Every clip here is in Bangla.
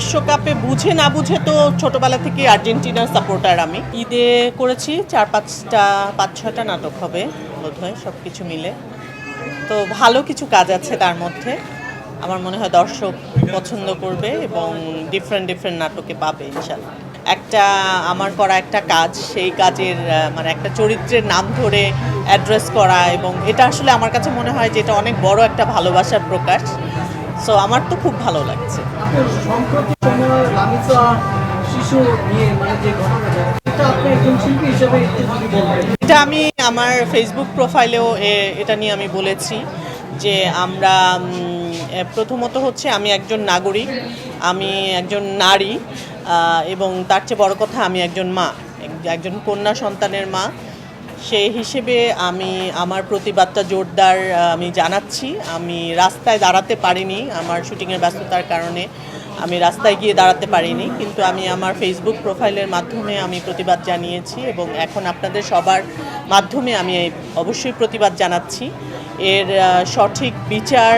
বিশ্বকাপে বুঝে না বুঝে তো ছোটবেলা থেকে আর্জেন্টিনার সাপোর্টার আমি। ঈদে করেছি 5-6টা নাটক হবে বোধহয়, সব কিছু মিলে। তো ভালো কিছু কাজ আছে তার মধ্যে, আমার মনে হয় দর্শক পছন্দ করবে এবং ডিফারেন্ট নাটকে পাবে ইনশাল্লাহ। একটা আমার করা একটা কাজ, সেই কাজের মানে একটা চরিত্রের নাম ধরে অ্যাড্রেস করা, এবং এটা আসলে আমার কাছে মনে হয় যে এটা অনেক বড় একটা ভালোবাসার প্রকাশ। সো আমার তো খুব ভালো লাগছে। সম্প্রতি সময়ে লামিসা শিশু নিয়ে মানে যে ঘটনাটা, এটা আপনি একজন শিল্পী হিসেবে একটু যদি বলবেন। এটা আমি আমার ফেসবুক প্রোফাইলেও এটা নিয়ে আমি বলেছি যে আমরা প্রথমত হচ্ছে আমি একজন নাগরিক, আমি একজন নারী, এবং তার চেয়ে বড় কথা আমি একজন মা, একজন কন্যা সন্তানের মা। সেই হিসেবে আমি আমার প্রতিবাদটা জোরদার আমি জানাচ্ছি। আমি রাস্তায় দাঁড়াতে পারিনি, আমার শুটিংয়ের ব্যস্ততার কারণে আমি রাস্তায় গিয়ে দাঁড়াতে পারিনি, কিন্তু আমি আমার ফেসবুক প্রোফাইলের মাধ্যমে আমি প্রতিবাদ জানিয়েছি, এবং এখন আপনাদের সবার মাধ্যমে আমি অবশ্যই প্রতিবাদ জানাচ্ছি। এর সঠিক বিচার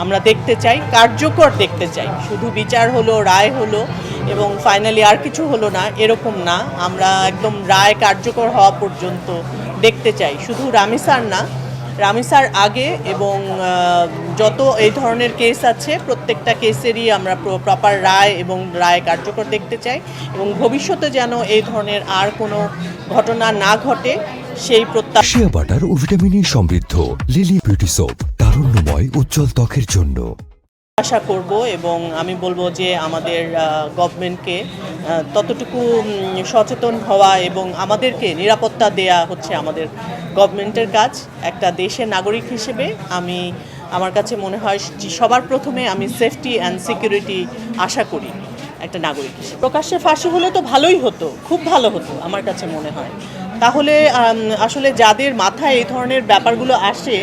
আমরা দেখতে চাই, কার্যকর দেখতে চাই। শুধু বিচার হলো, রায় হলো এবং ফাইনালি আর কিছু হলো না, এরকম না। আমরা একদম রায় কার্যকর হওয়া পর্যন্ত দেখতে চাই, শুধু রামিসার না, রামিসার আগে এবং যত এই ধরনের কেস আছে প্রত্যেকটা কেসেরই আমরা প্রপার রায় এবং রায় কার্যকর দেখতে চাই, এবং ভবিষ্যতে যেন এই ধরনের আর কোনো ঘটনা না ঘটে সেই প্রত্যাশা। শিয়া বাটার ও ভিটামিনে সমৃদ্ধ লিলি বিউটি সোপ, তারুণ্যময় উজ্জ্বল ত্বকের জন্য। আশা করব, এবং আমি বলবো যে আমাদের গভর্নমেন্টকে ততটুকু সচেতন হওয়া এবং আমাদেরকে নিরাপত্তা দেয়া হচ্ছে আমাদের গভর্নমেন্টের কাজ। একটা দেশের নাগরিক হিসেবে আমার কাছে মনে হয় সবার প্রথমে আমি সেফটি অ্যান্ড সিকিউরিটি আশা করি একটা নাগরিক হিসেবে। প্রকাশ্যে ফাঁসি হলে তো ভালোই হতো, খুব ভালো হতো আমার কাছে মনে হয়। তাহলে আসলে যাদের মাথায় এই ধরনের ব্যাপারগুলো আসে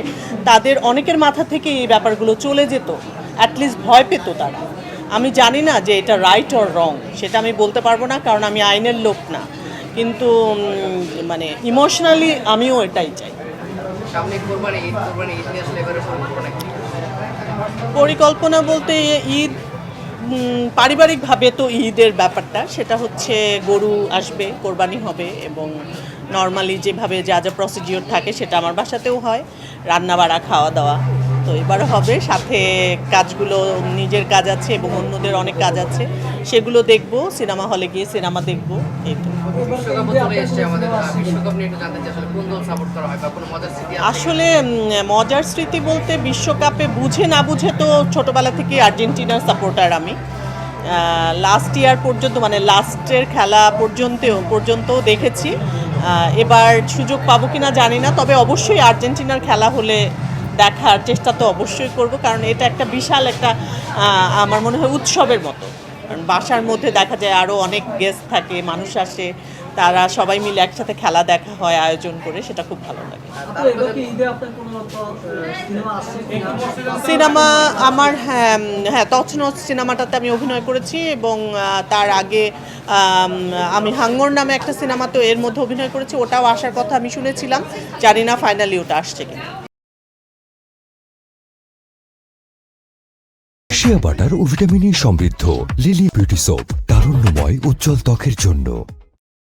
তাদের অনেকের মাথা থেকে এই ব্যাপারগুলো চলে যেত, অ্যাটলিস্ট ভয় পেত তারা। আমি জানি না যে এটা রাইট অর রং, সেটা আমি বলতে পারবো না, কারণ আমি আইনের লোক না, কিন্তু মানে ইমোশনালি আমিও এটাই চাই। পরিকল্পনা বলতে ঈদ পারিবারিকভাবে তো ঈদের ব্যাপারটা সেটা হচ্ছে গরু আসবে, কোরবানি হবে, এবং নর্মালি যেভাবে যা যা প্রসিডিওর থাকে সেটা আমার বাসাতেও হয়, রান্না বাড়া খাওয়া দাওয়া তো এবারও হবে। সাথে কাজগুলো নিজের কাজ আছে এবং অন্যদের অনেক কাজ আছে, সেগুলো দেখব, সিনেমা হলে গিয়ে সিনেমা দেখব। এই তো আসলে মজার স্মৃতি বলতে বিশ্বকাপে বুঝে না বুঝে তো ছোটবেলা থেকে আর্জেন্টিনার সাপোর্টার আমি। লাস্ট ইয়ার পর্যন্ত মানে লাস্টের খেলা পর্যন্ত দেখেছি। এবার সুযোগ পাবো কিনা জানি না, তবে অবশ্যই আর্জেন্টিনার খেলা হলে দেখার চেষ্টা তো অবশ্যই করব, কারণ এটা একটা বিশাল একটা আমার মনে হয় উৎসবের মতো। কারণ বাসার মধ্যে দেখা যায় আরও অনেক গেস্ট থাকে, মানুষ আসে, তারা সবাই মিলে একসাথে খেলা দেখা হয় আয়োজন করে, সেটা খুব ভালো লাগে। সিনেমা আমার হ্যাঁ তছনছ সিনেমাটাতে আমি অভিনয় করেছি, এবং তার আগে আমি হাঙ্গর নামে একটা সিনেমা তো এর মধ্যে অভিনয় করেছি, ওটাও আসার কথা আমি শুনেছিলাম, জানি না ফাইনালি ওটা আসছে কিনা। শিয়া বাটার ও ভিটামিনে সমৃদ্ধ লিলি বিউটি সোপ, তারুণ্যময় উজ্জ্বল ত্বকের জন্য।